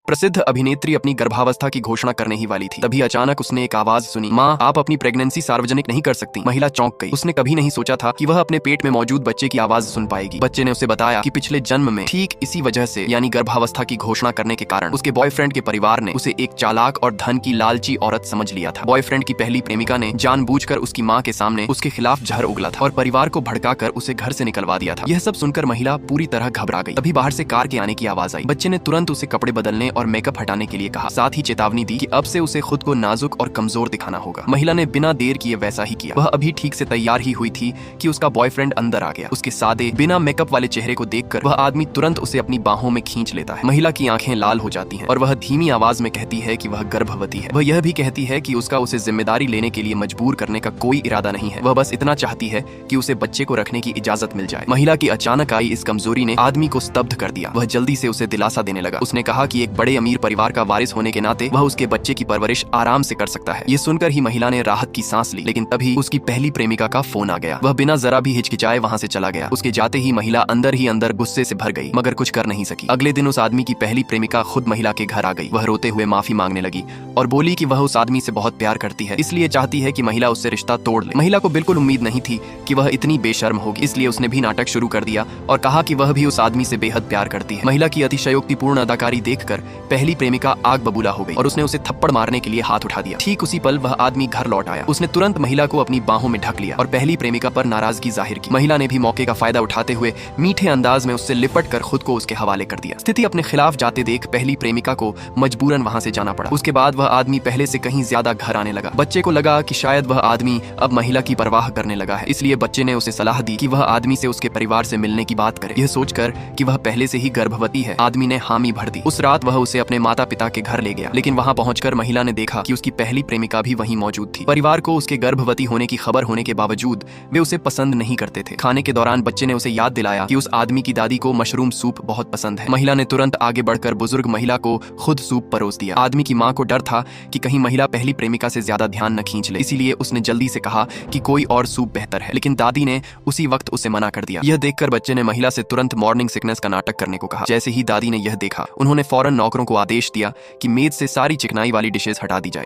प्रसिद्ध अभिनेत्री अपनी गर्भावस्था की घोषणा करने ही वाली थी, तभी अचानक उसने एक आवाज सुनी, माँ आप अपनी प्रेगनेंसी सार्वजनिक नहीं कर सकती। महिला चौंक गई। उसने कभी नहीं सोचा था कि वह अपने पेट में मौजूद बच्चे की आवाज सुन पाएगी। बच्चे ने उसे बताया कि पिछले जन्म में ठीक इसी वजह से यानी गर्भावस्था की घोषणा करने के कारण उसके बॉयफ्रेंड के परिवार ने उसे एक चालाक और धन की लालची औरत समझ लिया था। बॉयफ्रेंड की पहली प्रेमिका ने जानबूझकर उसकी माँ के सामने उसके खिलाफ जहर उगला था और परिवार को भड़काकर उसे घर से निकलवा दिया था। यह सब सुनकर महिला पूरी तरह घबरा गई। तभी बाहर से कार के आने की आवाज आई। बच्चे ने तुरंत उसे कपड़े बदलने और मेकअप हटाने के लिए कहा, साथ ही चेतावनी दी कि अब से उसे खुद को नाजुक और कमजोर दिखाना होगा। महिला ने बिना देर किए वैसा ही किया। वह अभी ठीक से तैयार ही हुई थी कि उसका बॉयफ्रेंड अंदर आ गया। उसके सादे बिना मेकअप वाले चेहरे को देखकर वह आदमी तुरंत उसे अपनी बाहों में खींच लेता है। महिला की आंखें लाल हो जाती हैं और वह धीमी आवाज में कहती है कि वह गर्भवती है। वह यह भी कहती है कि उसका उसे जिम्मेदारी लेने के लिए मजबूर करने का कोई इरादा नहीं है। वह बस इतना चाहती है कि उसे बच्चे को रखने की इजाजत मिल जाए। महिला की अचानक आई इस कमजोरी ने आदमी को स्तब्ध कर दिया। वह जल्दी से उसे दिलासा देने लगा। उसने कहा कि एक बड़े अमीर परिवार का वारिस होने के नाते वह उसके बच्चे की परवरिश आराम से कर सकता है। ये सुनकर ही महिला ने राहत की सांस ली, लेकिन तभी उसकी पहली प्रेमिका का फोन आ गया। वह बिना जरा भी हिचकिचाए वहां से चला गया। उसके जाते ही महिला अंदर ही अंदर गुस्से से भर गई, मगर कुछ कर नहीं सकी। अगले दिन उस आदमी की पहली प्रेमिका खुद महिला के घर आ गई। वह रोते हुए माफी मांगने लगी और बोली कि वह उस आदमी से बहुत प्यार करती है, इसलिए चाहती है कि महिला उससे रिश्ता तोड़ ले। महिला को बिल्कुल उम्मीद नहीं थी कि वह इतनी बेशर्म होगी, इसलिए उसने भी नाटक शुरू कर दिया और कहा कि वह भी उस आदमी से बेहद प्यार करती है। महिला की अतिशयोक्तिपूर्ण अदाकारी देखकर पहली प्रेमिका आग बबूला हो गई और उसने उसे थप्पड़ मारने के लिए हाथ उठा दिया। ठीक उसी पल वह आदमी घर लौट आया। उसने तुरंत महिला को अपनी बाहों में ढक लिया और पहली प्रेमिका पर नाराजगी जाहिर की। महिला ने भी मौके का फायदा उठाते हुए मीठे अंदाज में उससे लिपट कर खुद को उसके हवाले कर दिया। स्थिति अपने खिलाफ जाते देख पहली प्रेमिका को मजबूरन वहां से जाना पड़ा। उसके बाद वह आदमी पहले से कहीं ज्यादा घर आने लगा। बच्चे को लगा कि शायद वह आदमी अब महिला की परवाह करने लगा है, इसलिए बच्चे ने उसे सलाह दी कि वह आदमी से उसके परिवार से मिलने की बात करे। यह सोचकर कि वह पहले से ही गर्भवती है, आदमी ने हामी भर दी। उस रात वह उसे अपने माता पिता के घर ले गया, लेकिन वहां पहुंचकर महिला ने देखा कि उसकी पहली प्रेमिका भी वहीं मौजूद थी। परिवार को उसके गर्भवती होने की खबर होने के बावजूद वे उसे पसंद नहीं करते थे। खाने के दौरान बच्चे ने उसे याद दिलाया कि उस आदमी की दादी को मशरूम सूप बहुत पसंद है। महिला ने तुरंत आगे बढ़कर बुजुर्ग महिला को खुद सूप परोस दिया। आदमी की मां को डर था कि कहीं महिला पहली प्रेमिका से ज्यादा ध्यान न खींच ले, इसीलिए उसने जल्दी से कहा कि कोई और सूप बेहतर है, लेकिन दादी ने उसी वक्त उसे मना कर दिया। यह देखकर बच्चे ने महिला से तुरंत मॉर्निंग सिकनेस का नाटक करने को कहा। जैसे ही दादी ने यह देखा, उन्होंने फौरन नौकरों को आदेश दिया कि मेज से सारी चिकनाई वाली डिशेज हटा दी जाए।